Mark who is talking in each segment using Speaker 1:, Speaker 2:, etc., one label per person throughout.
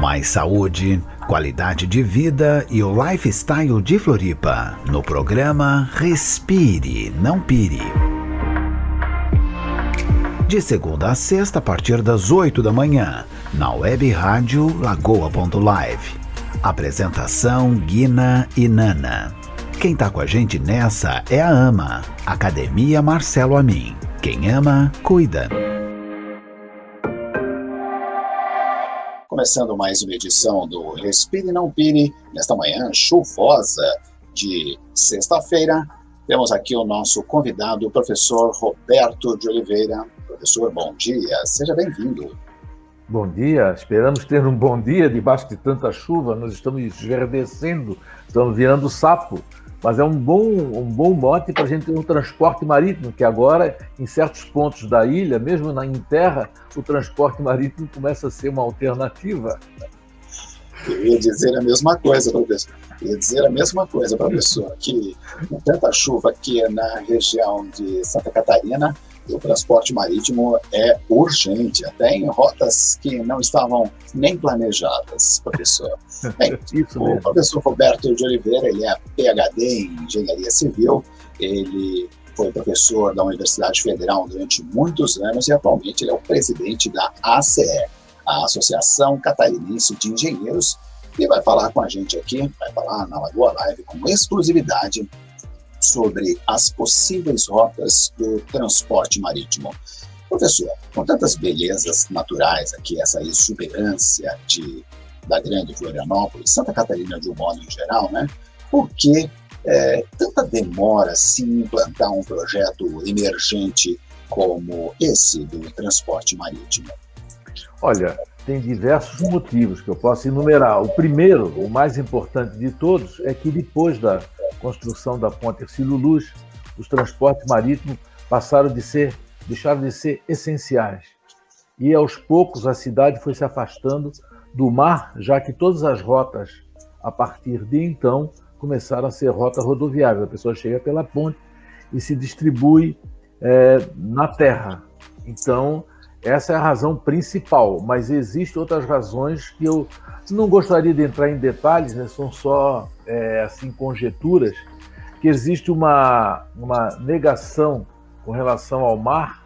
Speaker 1: Mais saúde, qualidade de vida e o lifestyle de Floripa, no programa Respire, Não Pire. De segunda a sexta, a partir das 8 da manhã, na web rádio Lagoa.live. Apresentação Guina e Nana. Quem tá com a gente nessa é a AMA, Academia Marcelo Amin. Quem ama, cuida.
Speaker 2: Começando mais uma edição do Respire Não Pire, nesta manhã chuvosa de sexta-feira, temos aqui o nosso convidado, o professor Roberto de Oliveira. Professor, bom dia, seja bem-vindo.
Speaker 3: Bom dia, esperamos ter um bom dia debaixo de tanta chuva, nós estamos esverdecendo, estamos virando sapo, mas é um bom mote para a gente ter um transporte marítimo, que agora, em certos pontos da ilha, mesmo em terra, o transporte marítimo começa a ser uma alternativa.
Speaker 2: Eu ia dizer a mesma coisa, professor. Que com tanta chuva aqui na região de Santa Catarina, o transporte marítimo é urgente, até em rotas que não estavam nem planejadas, professor. Bem, o professor Roberto de Oliveira, ele é PhD em Engenharia Civil, ele foi professor da Universidade Federal durante muitos anos e atualmente ele é o presidente da ACE, a Associação Catarinense de Engenheiros, e vai falar com a gente aqui, vai falar na Lagoa Live com exclusividade sobre as possíveis rotas do transporte marítimo. Professor, com tantas belezas naturais aqui, essa exuberância da grande Florianópolis, Santa Catarina de um modo em geral, né? Por que tanta demora em implantar um projeto emergente como esse do transporte marítimo?
Speaker 3: Olha, tem diversos motivos que eu posso enumerar. O primeiro, o mais importante de todos, é que depois da construção da ponte Hercílio Luz, os transportes marítimos deixaram de ser essenciais. E aos poucos a cidade foi se afastando do mar, já que todas as rotas, a partir de então, começaram a ser rota rodoviária. A pessoa chega pela ponte e se distribui na terra. Então, essa é a razão principal, mas existem outras razões que eu não gostaria de entrar em detalhes, né? São só assim, conjecturas, que existe uma negação com relação ao mar,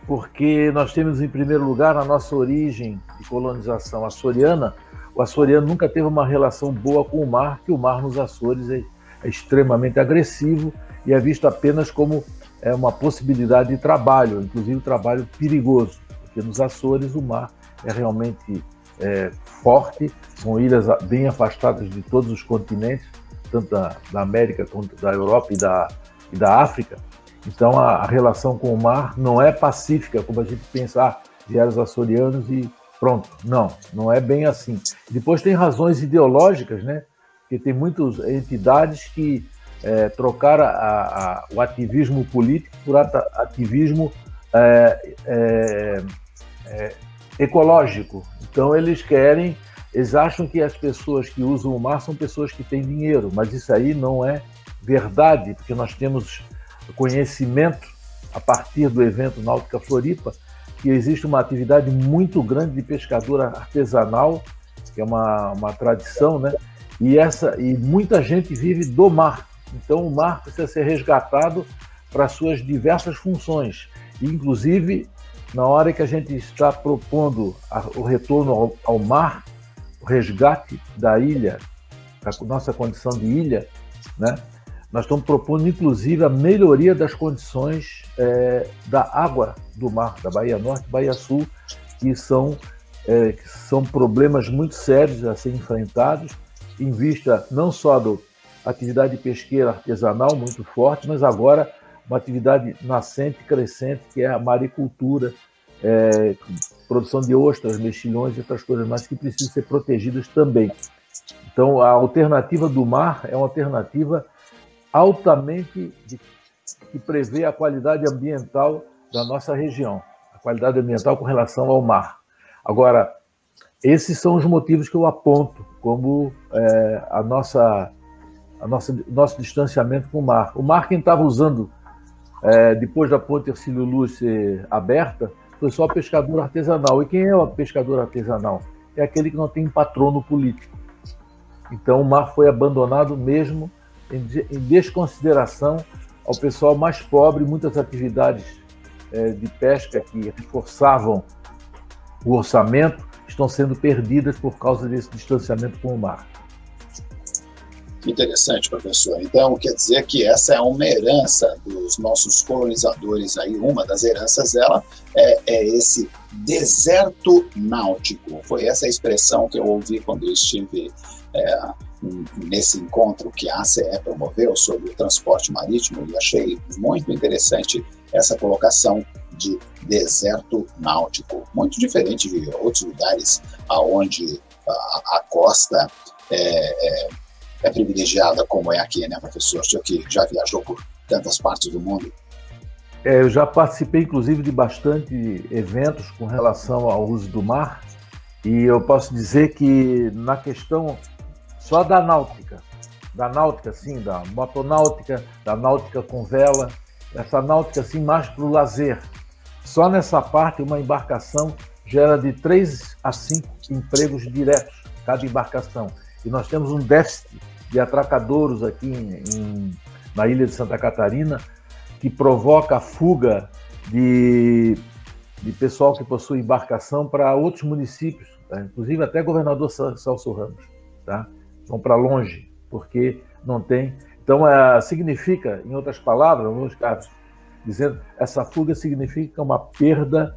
Speaker 3: porque nós temos, em primeiro lugar, a nossa origem de colonização açoriana. O açoriano nunca teve uma relação boa com o mar, que o mar nos Açores é extremamente agressivo e é visto apenas como uma possibilidade de trabalho, inclusive trabalho perigoso, porque nos Açores o mar é realmente forte, são ilhas bem afastadas de todos os continentes, tanto da América quanto da Europa e da África. Então a relação com o mar não é pacífica, como a gente pensa, vieram os açorianos e pronto. Não é bem assim. Depois tem razões ideológicas, né? Porque tem muitas entidades que trocaram o ativismo político por ativismo ecológico. Então eles acham que as pessoas que usam o mar são pessoas que têm dinheiro, mas isso aí não é verdade, porque nós temos conhecimento, a partir do evento Náutica Floripa, que existe uma atividade muito grande de pescador artesanal, que é uma tradição, né? E muita gente vive do mar. Então o mar precisa ser resgatado para suas diversas funções. E, inclusive, na hora que a gente está propondo o retorno ao mar, o resgate da ilha, da nossa condição de ilha, né? Nós estamos propondo, inclusive, a melhoria das condições da água do mar, da Baía Norte e Baía Sul, que são problemas muito sérios a serem enfrentados, em vista não só da atividade pesqueira artesanal muito forte, mas agora uma atividade nascente, crescente, que é a maricultura, produção de ostras, mexilhões e outras coisas mais que precisam ser protegidas também. Então, a alternativa do mar é uma alternativa altamente que prevê a qualidade ambiental da nossa região, a qualidade ambiental com relação ao mar. Agora, esses são os motivos que eu aponto como nosso distanciamento com o mar. O mar, quem estava usando, depois da ponte Hercílio Luz ser aberta, foi só pescador artesanal. E quem é o pescador artesanal? é aquele que não tem patrono político. Então o mar foi abandonado mesmo em desconsideração ao pessoal mais pobre. Muitas atividades de pesca que reforçavam o orçamento estão sendo perdidas por causa desse distanciamento com o mar.
Speaker 2: Interessante, professor. Então, quer dizer que essa é uma herança dos nossos colonizadores aí. Uma das heranças dela é esse deserto náutico. Foi essa a expressão que eu ouvi quando eu estive nesse encontro que a ACE promoveu sobre o transporte marítimo, e achei muito interessante essa colocação de deserto náutico. Muito diferente de outros lugares onde a costa é privilegiada como é aqui, né, professor? O senhor que já viajou por tantas partes do mundo.
Speaker 3: Eu já participei, inclusive, de bastante eventos com relação ao uso do mar, e eu posso dizer que na questão só da náutica, sim, da motonáutica, da náutica com vela, essa náutica assim mais para o lazer, só nessa parte uma embarcação gera de 3 a 5 empregos diretos, cada embarcação. E nós temos um déficit de atracadouros aqui na ilha de Santa Catarina, que provoca a fuga de pessoal que possui embarcação para outros municípios, tá? Inclusive até governador Celso Ramos, tá? Vão para longe, porque não tem. Então, significa, em outras palavras, alguns casos, dizendo, essa fuga significa uma perda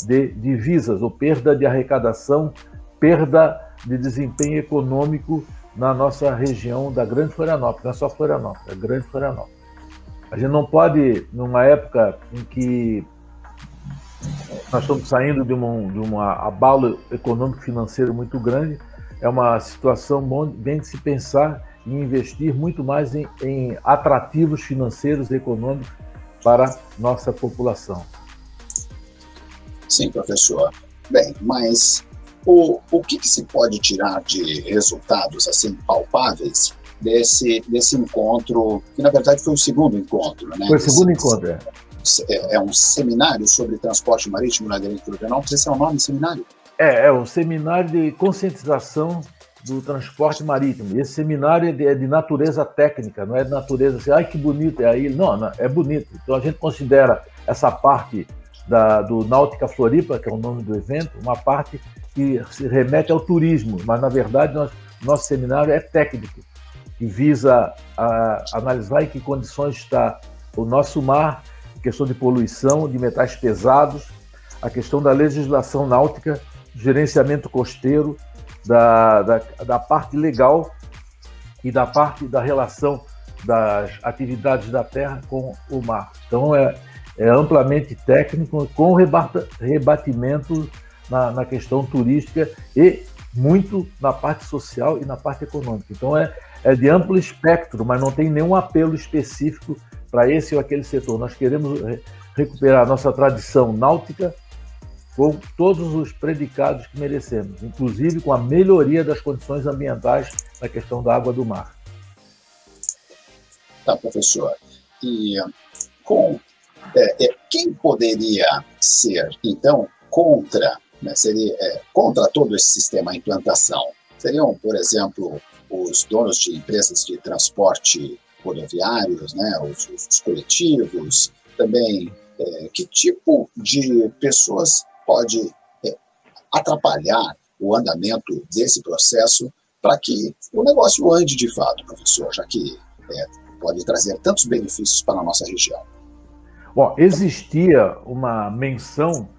Speaker 3: de divisas, ou perda de arrecadação, perda de desempenho econômico na nossa região da Grande Florianópolis, não é só Florianópolis, é Grande Florianópolis. A gente não pode, numa época em que nós estamos saindo de um abalo econômico-financeiro muito grande, é uma situação bem de se pensar e investir muito mais em atrativos financeiros e econômicos para nossa população.
Speaker 2: Sim, professor. Bem, mas o que se pode tirar de resultados assim palpáveis desse encontro, que na verdade foi o segundo encontro, né?
Speaker 3: Foi o segundo encontro,
Speaker 2: é um seminário sobre transporte marítimo na Grande Florianópolis. Esse é o nome, seminário?
Speaker 3: É um seminário de conscientização do transporte marítimo. Esse seminário é de natureza técnica, não é de natureza assim, ai que bonito, é aí. Não, é bonito. Então a gente considera essa parte do Náutica Floripa, que é o nome do evento, uma parte que se remete ao turismo, mas na verdade nosso seminário é técnico, que visa analisar em que condições está o nosso mar, questão de poluição, de metais pesados, a questão da legislação náutica, gerenciamento costeiro, da parte legal e da parte da relação das atividades da terra com o mar. Então é amplamente técnico, com rebatimento na questão turística e muito na parte social e na parte econômica. Então é de amplo espectro, mas não tem nenhum apelo específico para esse ou aquele setor. Nós queremos recuperar a nossa tradição náutica com todos os predicados que merecemos, inclusive com a melhoria das condições ambientais na questão da água do mar.
Speaker 2: Tá, professor. E quem poderia ser, então, contra, né, contra todo esse sistema de implantação? Seriam, por exemplo, os donos de empresas de transporte rodoviários, né, os coletivos, também que tipo de pessoas pode atrapalhar o andamento desse processo para que o negócio ande de fato, professor, já que pode trazer tantos benefícios para a nossa região?
Speaker 3: Bom, existia uma menção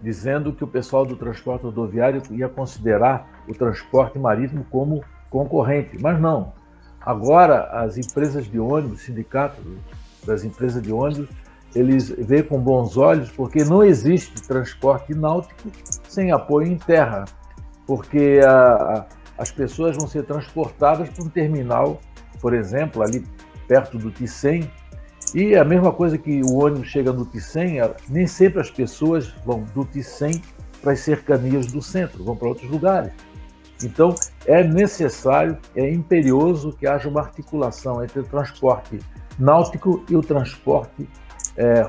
Speaker 3: dizendo que o pessoal do transporte rodoviário ia considerar o transporte marítimo como concorrente, mas não. Agora, as empresas de ônibus, sindicatos das empresas de ônibus, eles veem com bons olhos, porque não existe transporte náutico sem apoio em terra, porque as pessoas vão ser transportadas para um terminal, por exemplo, ali perto do Ticem, e a mesma coisa que o ônibus chega no Ticem, nem sempre as pessoas vão do Ticem para as cercanias do centro, vão para outros lugares. Então, é necessário, é imperioso que haja uma articulação entre o transporte náutico e o transporte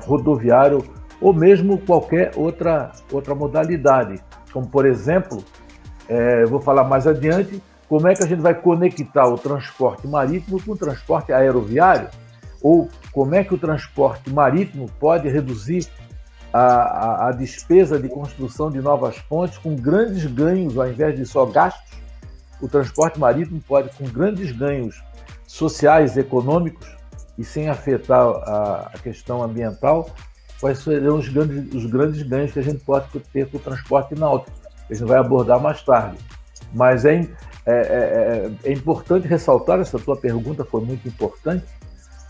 Speaker 3: rodoviário, ou mesmo qualquer outra modalidade, como, por exemplo, eu vou falar mais adiante, como é que a gente vai conectar o transporte marítimo com o transporte aeroviário, ou como é que o transporte marítimo pode reduzir a despesa de construção de novas pontes com grandes ganhos, ao invés de só gastos. O transporte marítimo pode, com grandes ganhos sociais, econômicos, e sem afetar a questão ambiental, quais serão os grandes ganhos que a gente pode ter com o transporte náutico, que a gente vai abordar mais tarde. Mas é importante ressaltar, essa tua pergunta foi muito importante,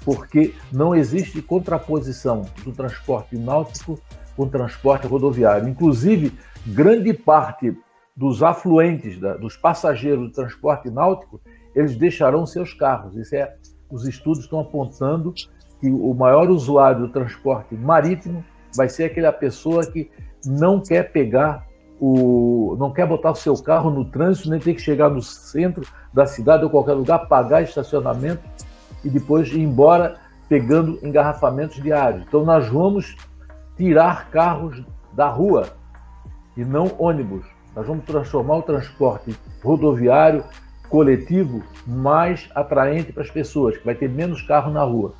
Speaker 3: porque não existe contraposição do transporte náutico com o transporte rodoviário. Inclusive, grande parte dos afluentes, dos passageiros do transporte náutico, eles deixarão seus carros. Os estudos estão apontando que o maior usuário do transporte marítimo vai ser aquela pessoa que não quer não quer botar o seu carro no trânsito, nem ter que chegar no centro da cidade ou qualquer lugar, pagar estacionamento e depois ir embora pegando engarrafamentos diários. Então nós vamos tirar carros da rua e não ônibus. Nós vamos transformar o transporte rodoviário coletivo mais atraente para as pessoas, que vai ter menos carro na rua.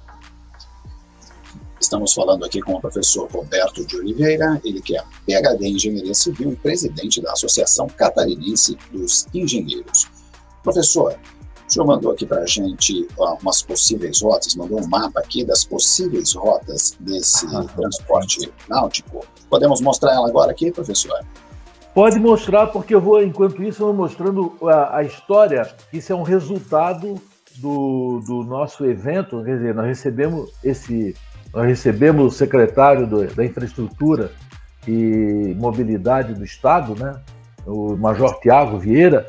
Speaker 2: Estamos falando aqui com o professor Roberto de Oliveira, ele que é PhD em Engenharia Civil e presidente da Associação Catarinense dos Engenheiros. Professor, o senhor mandou aqui para a gente umas possíveis rotas, mandou um mapa aqui das possíveis rotas desse transporte náutico. Podemos mostrar ela agora aqui, professor?
Speaker 3: Pode mostrar, porque enquanto isso, eu vou mostrando a história. Isso é um resultado do nosso evento. Quer dizer, nós recebemos o secretário da Infraestrutura e Mobilidade do Estado, né, o Major Tiago Vieira,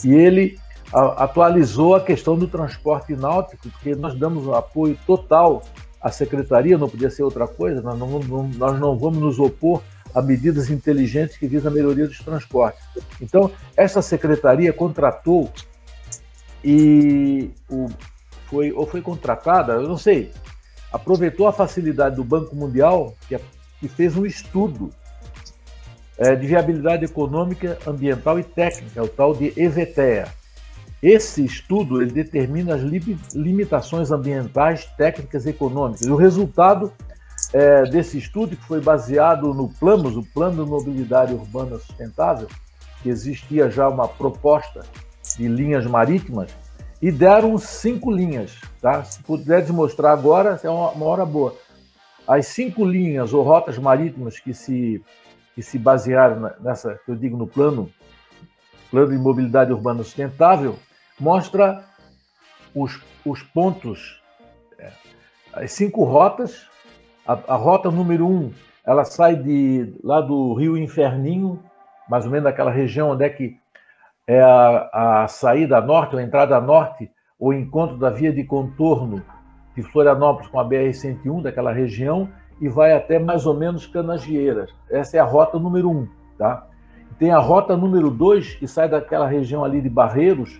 Speaker 3: e ele atualizou a questão do transporte náutico, porque nós damos um apoio total à Secretaria, não podia ser outra coisa, nós não vamos nos opor a medidas inteligentes que visam a melhoria dos transportes. Então, essa Secretaria contratou foi contratada, eu não sei, aproveitou a facilidade do Banco Mundial, que fez um estudo de viabilidade econômica, ambiental e técnica, o tal de EVTEA. Esse estudo ele determina as limitações ambientais, técnicas e econômicas. E o resultado desse estudo, que foi baseado no PLAMUS, o Plano de Mobilidade Urbana Sustentável, que existia já uma proposta de linhas marítimas, e deram 5 linhas. Tá? Se puder mostrar agora, é uma hora boa. As 5 linhas ou rotas marítimas que se basearam nessa, que eu digo, no Plano de Mobilidade Urbana Sustentável, mostra os pontos, as 5 rotas. A rota número 1, ela sai lá do Rio Inferninho, mais ou menos daquela região onde é que é a saída norte, ou a entrada norte, o encontro da via de contorno de Florianópolis com a BR-101, daquela região, e vai até mais ou menos Canasvieiras. Essa é a rota número 1. Tá? Tem a rota número 2, que sai daquela região ali de Barreiros,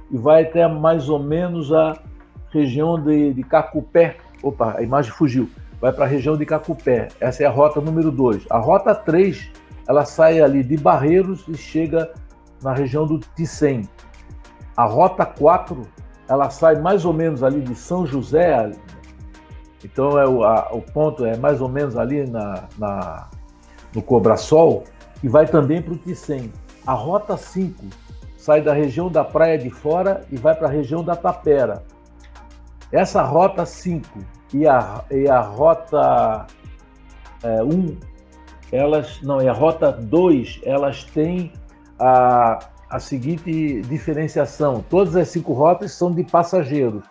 Speaker 3: e vai até mais ou menos a região de Cacupé. Opa, a imagem fugiu. Vai para a região de Cacupé. Essa é a rota número 2. A rota 3, ela sai ali de Barreiros e chega na região do Ticém. A rota 4, ela sai mais ou menos ali de São José, então o ponto é mais ou menos ali no Cobrasol, e vai também para o Ticém. A rota 5 sai da região da Praia de Fora e vai para a região da Tapera. Essa rota 5 e a rota 1, a rota 2, elas têm a seguinte diferenciação: todas as 5 rotas são de passageiros,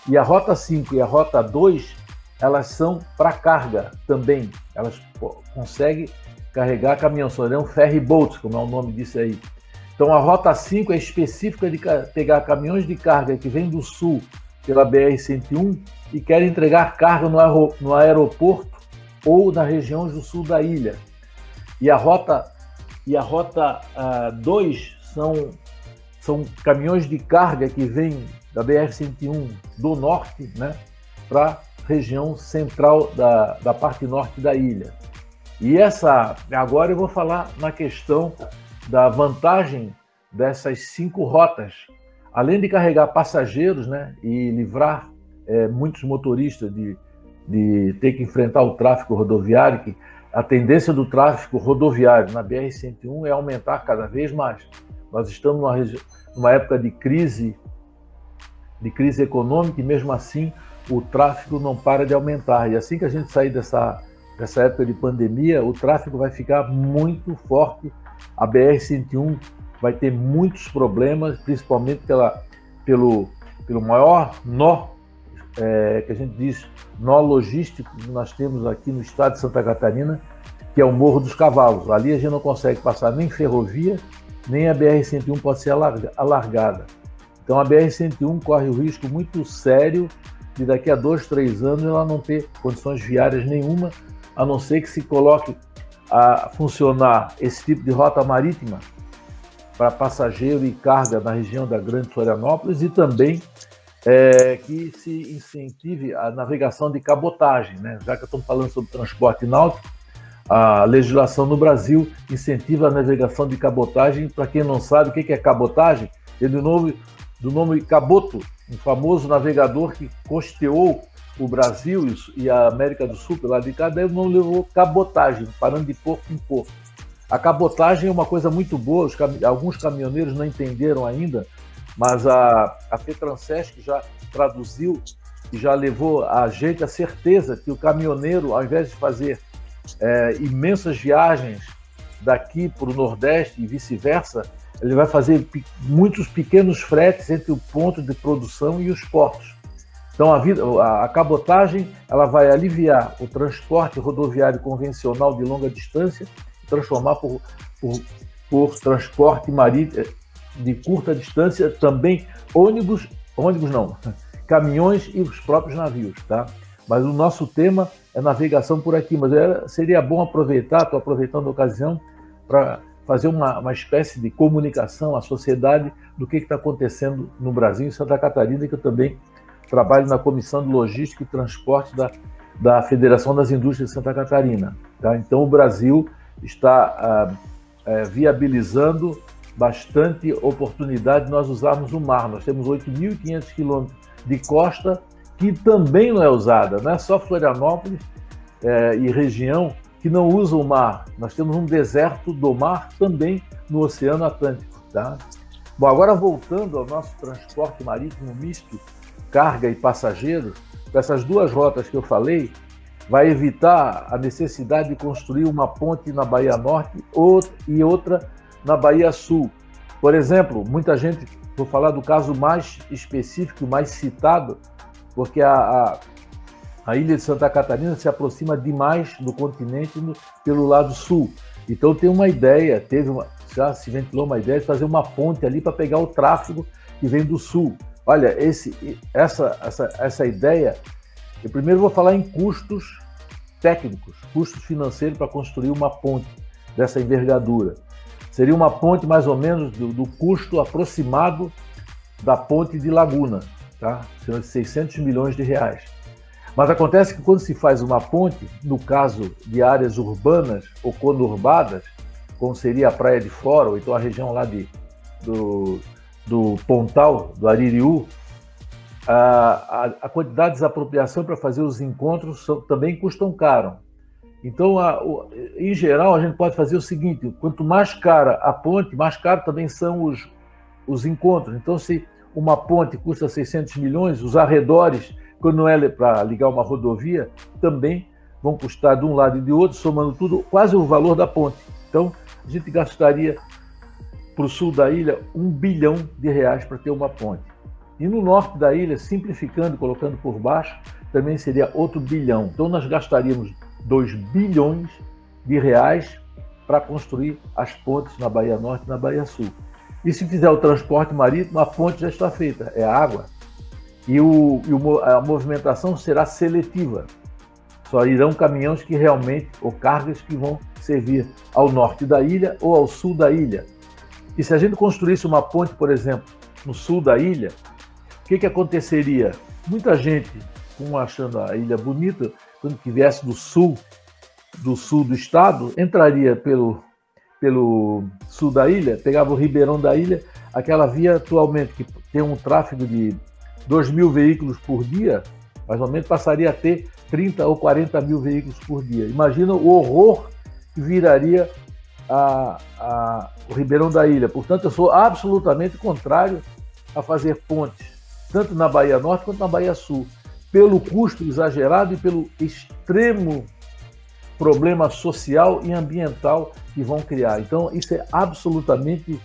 Speaker 3: e a rota 5 e a rota 2, elas são para carga também, elas conseguem carregar caminhão, são ferry boats, como é o nome disso aí. Então a rota 5 é específica de pegar caminhões de carga que vêm do sul pela BR-101 e querem entregar carga no aeroporto ou na região do sul da ilha. E a rota 2 são caminhões de carga que vêm da BR-101 do norte, né, para a região central da parte norte da ilha. E agora eu vou falar na questão da vantagem dessas 5 rotas, além de carregar passageiros, né, e livrar muitos motoristas de ter que enfrentar o tráfego rodoviário, que a tendência do tráfego rodoviário na BR-101 é aumentar cada vez mais. Nós estamos numa época de crise econômica, e mesmo assim o tráfego não para de aumentar. E assim que a gente sair dessa época de pandemia, o tráfego vai ficar muito forte. A BR-101 vai ter muitos problemas, principalmente pelo maior nó, que a gente diz, nó logístico que nós temos aqui no estado de Santa Catarina, que é o Morro dos Cavalos. Ali a gente não consegue passar nem ferrovia, nem a BR-101 pode ser alargada. Então a BR-101 corre o risco muito sério de daqui a 2, 3 anos ela não ter condições viárias nenhuma, a não ser que se coloque a funcionar esse tipo de rota marítima para passageiro e carga na região da Grande Florianópolis, e também que se incentive a navegação de cabotagem, né? Já que estamos falando sobre transporte náutico, a legislação no Brasil incentiva a navegação de cabotagem. Para quem não sabe o que é cabotagem, é do nome Caboto, um famoso navegador que costeou o Brasil e a América do Sul pela de cá, daí o nome levou cabotagem, parando de porto em porto. A cabotagem é uma coisa muito boa, alguns caminhoneiros não entenderam ainda, mas a FETRANSESC já traduziu e já levou a gente a certeza que o caminhoneiro, ao invés de fazer imensas viagens daqui para o Nordeste e vice-versa, ele vai fazer muitos pequenos fretes entre o ponto de produção e os portos. Então a cabotagem ela vai aliviar o transporte rodoviário convencional de longa distância, transformar por transporte marítimo de curta distância, também ônibus não, caminhões e os próprios navios, tá? Mas o nosso tema é navegação por aqui, mas seria bom aproveitar, estou aproveitando a ocasião para fazer uma espécie de comunicação à sociedade do que está acontecendo no Brasil, em Santa Catarina, que eu também trabalho na Comissão de Logística e Transporte da Federação das Indústrias de Santa Catarina, tá? Então o Brasil está viabilizando bastante oportunidade de nós usarmos o mar. Nós temos 8.500 quilômetros de costa que também não é usada, não é só Florianópolis e região que não usam o mar. Nós temos um deserto do mar também no Oceano Atlântico, tá? Bom, agora voltando ao nosso transporte marítimo misto, carga e passageiros, com essas 2 rotas que eu falei, vai evitar a necessidade de construir uma ponte na Bahia Norte e outra na Bahia Sul. Por exemplo, muita gente, vou falar do caso mais específico, mais citado, porque a ilha de Santa Catarina se aproxima demais do continente pelo lado sul. Então tem uma ideia, já se ventilou uma ideia de fazer uma ponte ali para pegar o tráfego que vem do sul. Olha, essa ideia, eu primeiro vou falar em custos técnicos, custos financeiros para construir uma ponte dessa envergadura. Seria uma ponte mais ou menos do custo aproximado da ponte de Laguna, tá? São de 600 milhões de reais. Mas acontece que quando se faz uma ponte, no caso de áreas urbanas ou conurbadas, como seria a Praia de Fora, ou então a região lá do Pontal, do Aririú, a quantidade de desapropriação para fazer os encontros também custam caro. Então, em geral, a gente pode fazer o seguinte: quanto mais cara a ponte, mais caro também são os encontros. Então, se uma ponte custa 600 milhões, os arredores, quando não é para ligar uma rodovia, também vão custar de um lado e de outro, somando tudo, quase o valor da ponte. Então, a gente gastaria para o sul da ilha R$1 bilhão para ter uma ponte. E no norte da ilha, simplificando, colocando por baixo, também seria outro bilhão. Então, nós gastaríamos R$2 bilhões para construir as pontes na Bahia Norte e na Bahia Sul. E se fizer o transporte marítimo, a ponte já está feita, é água. E a movimentação será seletiva. Só irão caminhões que realmente, ou cargas que vão servir ao norte da ilha ou ao sul da ilha. E se a gente construísse uma ponte, por exemplo, no sul da ilha, o que aconteceria? Muita gente, como achando a ilha bonita, quando que viesse do sul do estado, entraria pelo sul da ilha, pegava o Ribeirão da ilha, aquela via atualmente que tem um tráfego de 2.000 veículos por dia, mais ou menos passaria a ter 30 ou 40 mil veículos por dia. Imagina o horror que viraria o Ribeirão da Ilha. Portanto, eu sou absolutamente contrário a fazer pontes, tanto na Bahia Norte quanto na Bahia Sul, pelo custo exagerado e pelo extremo problema social e ambiental que vão criar. Então, isso é absolutamente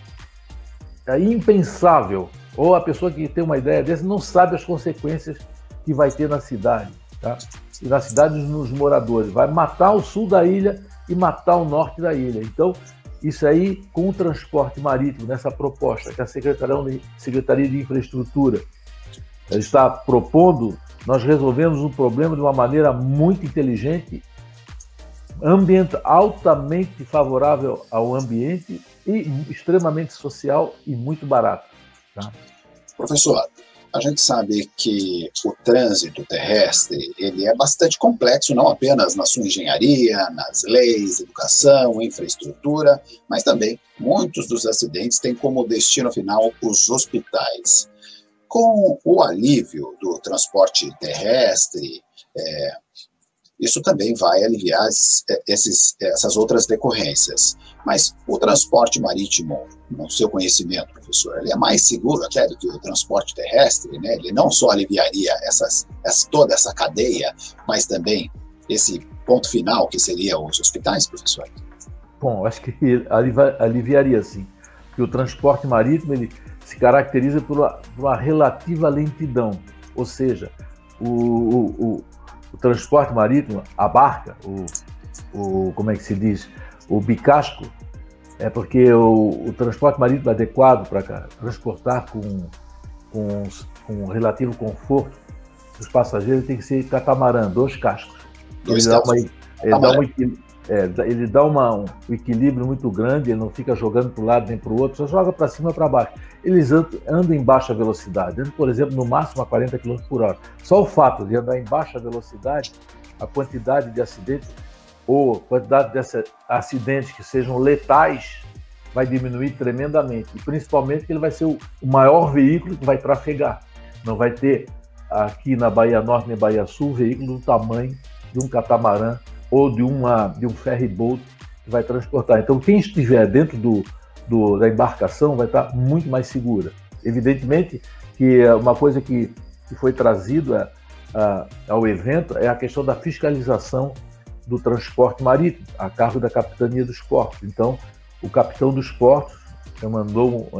Speaker 3: impensável. Ou a pessoa que tem uma ideia dessa não sabe as consequências que vai ter na cidade, tá? E na cidade nos moradores. Vai matar o sul da ilha e matar o norte da ilha. Então, isso aí, com o transporte marítimo, nessa proposta que a Secretaria de Infraestrutura está propondo, nós resolvemos um problema de uma maneira muito inteligente, altamente favorável ao ambiente e extremamente social e muito barato. Tá?
Speaker 2: Professor, a gente sabe que o trânsito terrestre ele é bastante complexo, não apenas na sua engenharia, nas leis, educação, infraestrutura, mas também muitos dos acidentes têm como destino final os hospitais. Com o alívio do transporte terrestre, isso também vai aliviar essas outras decorrências. Mas o transporte marítimo, no seu conhecimento, professor, ele é mais seguro até do que o transporte terrestre, né? Ele não só aliviaria toda essa cadeia, mas também esse ponto final, que seria os hospitais, professor?
Speaker 3: Bom, acho que aliviaria sim, porque o transporte marítimo ele se caracteriza por uma relativa lentidão, ou seja, o transporte marítimo, a barca, como é que se diz, o bicasco, é porque o transporte marítimo adequado para transportar com relativo conforto dos passageiros tem que ser catamarã, 2 cascos. Ele dá um equilíbrio muito grande, ele não fica jogando para um lado nem para o outro, só joga para cima e para baixo. Eles andam em baixa velocidade, andam, por exemplo, no máximo a 40 km por hora. Só o fato de andar em baixa velocidade, a quantidade de acidentes ou a quantidade de acidentes que sejam letais vai diminuir tremendamente. E principalmente que ele vai ser o maior veículo que vai trafegar. Não vai ter aqui na Bahia Norte nem Bahia Sul veículo do tamanho de um catamarã ou de um ferry boat que vai transportar. Então, quem estiver dentro da embarcação vai estar muito mais segura. Evidentemente que uma coisa que foi trazida ao evento é a questão da fiscalização do transporte marítimo, a cargo da Capitania dos Portos. Então, o capitão dos portos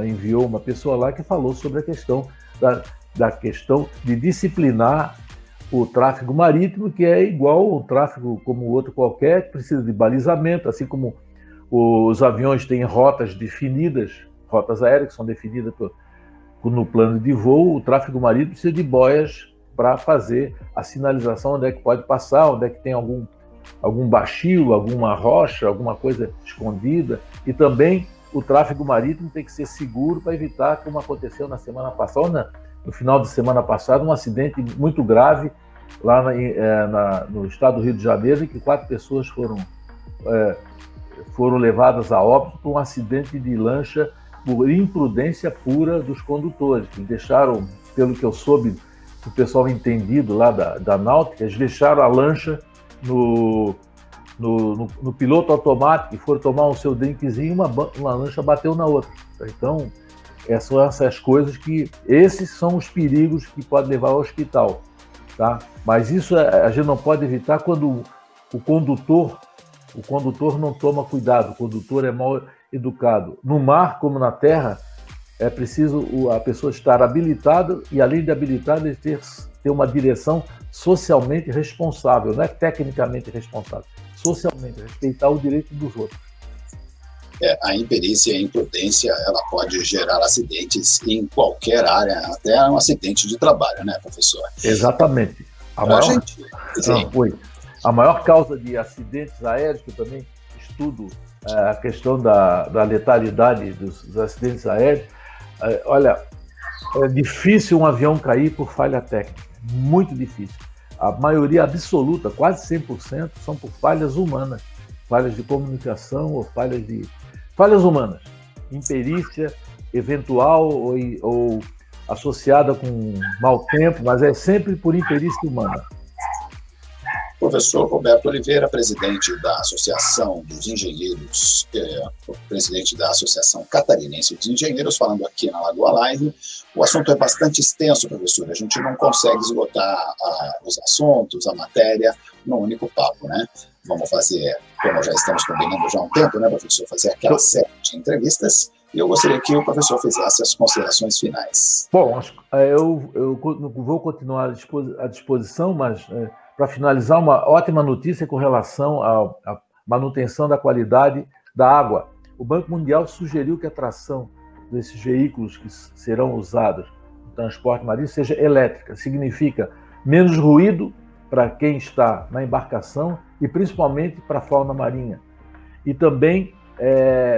Speaker 3: enviou uma pessoa lá que falou sobre a questão da questão de disciplinar o tráfego marítimo, que é igual ao tráfego como outro qualquer, que precisa de balizamento, assim como os aviões têm rotas definidas, rotas aéreas que são definidas no plano de voo, o tráfego marítimo precisa de boias para fazer a sinalização onde é que pode passar, onde é que tem algum baixio, alguma rocha, alguma coisa escondida, e também o tráfego marítimo tem que ser seguro para evitar, como aconteceu na semana passada, no final de semana passada, um acidente muito grave lá no estado do Rio de Janeiro, em que 4 pessoas foram levadas a óbito por um acidente de lancha por imprudência pura dos condutores, que deixaram, pelo que eu soube, o pessoal entendido lá da náutica, eles deixaram a lancha no piloto automático e foram tomar o seu drinkzinho e uma lancha bateu na outra. Então, são essas coisas esses são os perigos que podem levar ao hospital, tá? Mas isso a gente não pode evitar quando o condutor não toma cuidado, o condutor é mal educado. No mar, como na terra, é preciso a pessoa estar habilitada e, além de habilitada, ele ter uma direção socialmente responsável, não é tecnicamente responsável, socialmente, respeitar o direito dos outros.
Speaker 2: A imperícia e a imprudência, ela pode gerar acidentes em qualquer área, até um acidente de trabalho, né, professor?
Speaker 3: Exatamente. A maior causa de acidentes aéreos, que eu também estudo a questão da letalidade dos acidentes aéreos, olha, é difícil um avião cair por falha técnica, muito difícil. A maioria absoluta, quase 100%, são por falhas humanas, falhas de comunicação ou falhas Falhas humanas, imperícia eventual ou associada com mau tempo, mas é sempre por imperícia humana.
Speaker 2: Professor Roberto Oliveira, presidente da Associação dos Engenheiros, presidente da Associação Catarinense dos Engenheiros, falando aqui na Lagoa Live. O assunto é bastante extenso, professor. A gente não consegue esgotar os assuntos, a matéria, num único papo, né? Vamos fazer, como já estamos combinando já há um tempo, né, professor, fazer aquela série de entrevistas. E eu gostaria que o professor fizesse as considerações finais.
Speaker 3: Bom, eu vou continuar à disposição, mas para finalizar, uma ótima notícia com relação à manutenção da qualidade da água. O Banco Mundial sugeriu que a tração desses veículos que serão usados no transporte marítimo seja elétrica. Significa menos ruído para quem está na embarcação e principalmente para a fauna marinha. E também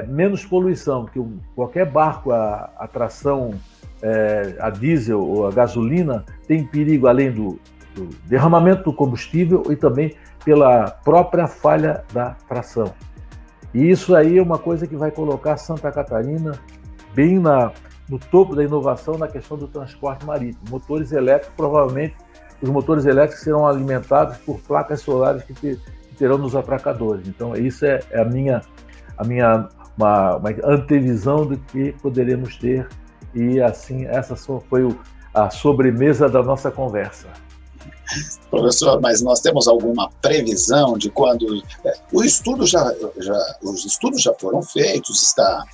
Speaker 3: menos poluição, que qualquer barco a tração a diesel ou a gasolina tem perigo, além do derramamento do combustível e também pela própria falha da tração. E isso aí é uma coisa que vai colocar Santa Catarina bem no topo da inovação na questão do transporte marítimo. Motores elétricos, provavelmente, os motores elétricos serão alimentados por placas solares que terão nos atracadores. Então, isso é uma antevisão do que poderemos ter. E, assim, essa foi a sobremesa da nossa conversa.
Speaker 2: Professor, mas nós temos alguma previsão de quando... os estudos já foram feitos, está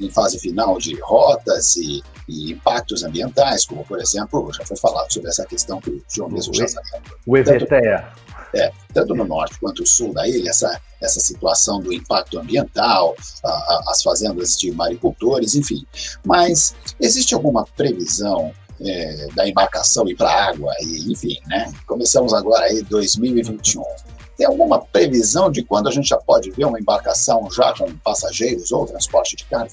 Speaker 2: em fase final de rotas e impactos ambientais, como, por exemplo, já foi falado sobre essa questão que o João mesmo já sabia.
Speaker 3: O EVTEA.
Speaker 2: Tanto no norte quanto no sul da ilha, essa situação do impacto ambiental, as fazendas de maricultores, enfim. Mas existe alguma previsão da embarcação ir para a água, e, enfim, né? Começamos agora aí 2021. Tem alguma previsão de quando a gente já pode ver uma embarcação já com passageiros ou transporte de carga?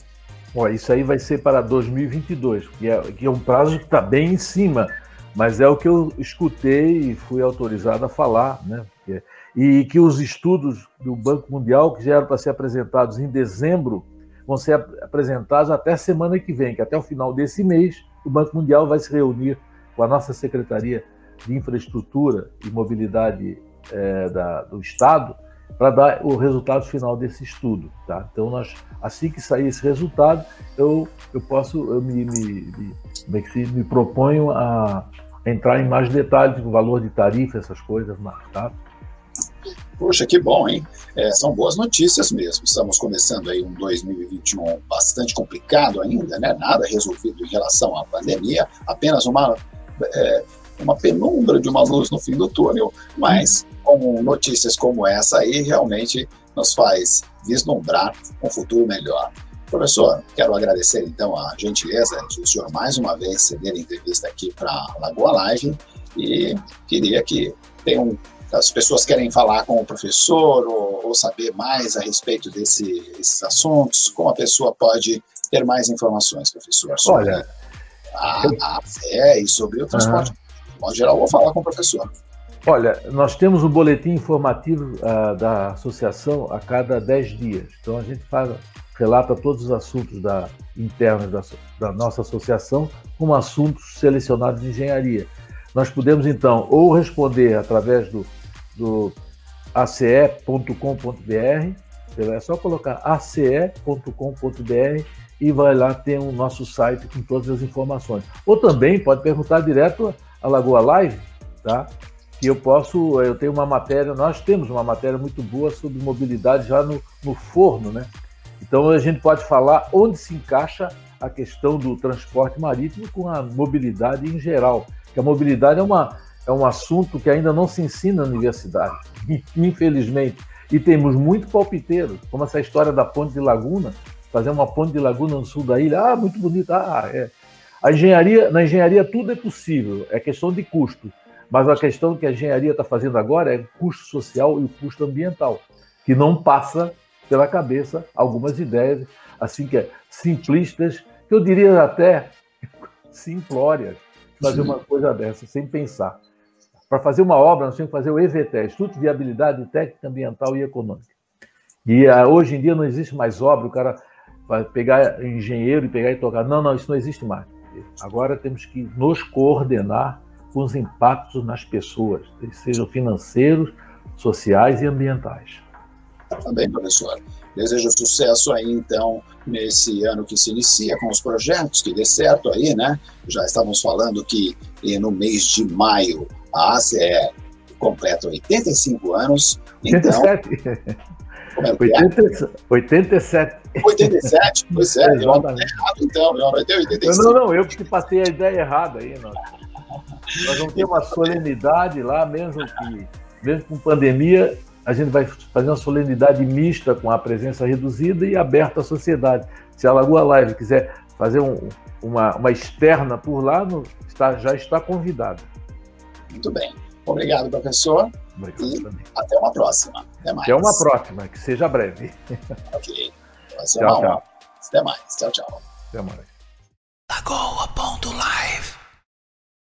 Speaker 3: Isso aí vai ser para 2022, que é um prazo que está bem em cima, mas é o que eu escutei e fui autorizado a falar, né? E que os estudos do Banco Mundial, que já eram para ser apresentados em dezembro, vão ser apresentados até a semana que vem, que até o final desse mês o Banco Mundial vai se reunir com a nossa Secretaria de Infraestrutura e Mobilidade do Estado para dar o resultado final desse estudo. Tá? Então, assim que sair esse resultado, eu me proponho a entrar em mais detalhes do valor de tarifa, essas coisas mais, tá?
Speaker 2: Poxa, que bom, hein? São boas notícias mesmo. Estamos começando aí um 2021 bastante complicado ainda, né? Nada resolvido em relação à pandemia, apenas uma penumbra de uma luz no fim do túnel, mas com notícias como essa aí, realmente nos faz vislumbrar um futuro melhor. Professor, quero agradecer então a gentileza de o senhor mais uma vez ceder a entrevista aqui para a Lagoa Live e queria que as pessoas querem falar com o professor ou saber mais a respeito desses assuntos, como a pessoa pode ter mais informações, professor, sobre a fé e sobre o transporte. De modo geral, eu vou falar com o professor.
Speaker 3: Olha, nós temos um boletim informativo da associação a cada 10 dias. Então, a gente relata todos os assuntos internos da nossa associação como assuntos selecionados de engenharia. Nós podemos, então, ou responder através do ace.com.br, é só colocar ace.com.br e vai lá ter o nosso site com todas as informações. Ou também pode perguntar direto à Lagoa Live, tá? Que eu tenho uma matéria, nós temos uma matéria muito boa sobre mobilidade já no forno, né? Então a gente pode falar onde se encaixa a questão do transporte marítimo com a mobilidade em geral. Que a mobilidade é um assunto que ainda não se ensina na universidade, infelizmente. E temos muito palpiteiros, como essa história da ponte de Laguna, fazer uma ponte de Laguna no sul da ilha, muito bonito, na engenharia tudo é possível, é questão de custo. Mas a questão que a engenharia está fazendo agora é o custo social e o custo ambiental, que não passa pela cabeça algumas ideias, assim que simplistas, que eu diria até simplórias, fazer uma coisa dessa, sem pensar. Para fazer uma obra, nós temos que fazer o EVTE, Instituto de Viabilidade Técnica, Ambiental e Econômica. E hoje em dia não existe mais obra, o cara vai pegar engenheiro e pegar e tocar. Não, isso não existe mais. Agora temos que nos coordenar com os impactos nas pessoas, sejam financeiros, sociais e ambientais.
Speaker 2: Tá bem, professor. Desejo sucesso aí, então, nesse ano que se inicia com os projetos, que dê certo aí, né? Já estávamos falando que no mês de maio a ACE completa 85 anos.
Speaker 3: 87.
Speaker 2: Então, como é que é?
Speaker 3: 87.
Speaker 2: 87? Pois é, eu anotei errado, então. Eu anotei 85.
Speaker 3: Não, eu que passei a ideia errada aí. Nós vamos ter uma solenidade lá, mesmo com pandemia, a gente vai fazer uma solenidade mista com a presença reduzida e aberta à sociedade. Se a Lagoa Live quiser fazer uma externa por lá, já está convidada.
Speaker 2: Muito bem. Obrigado, professor.
Speaker 3: Obrigado também.
Speaker 2: Até uma próxima. Até mais.
Speaker 3: Até uma próxima, que seja breve.
Speaker 2: Ok. Tchau. Até mais. Tchau.
Speaker 3: Até mais.
Speaker 1: Lagoa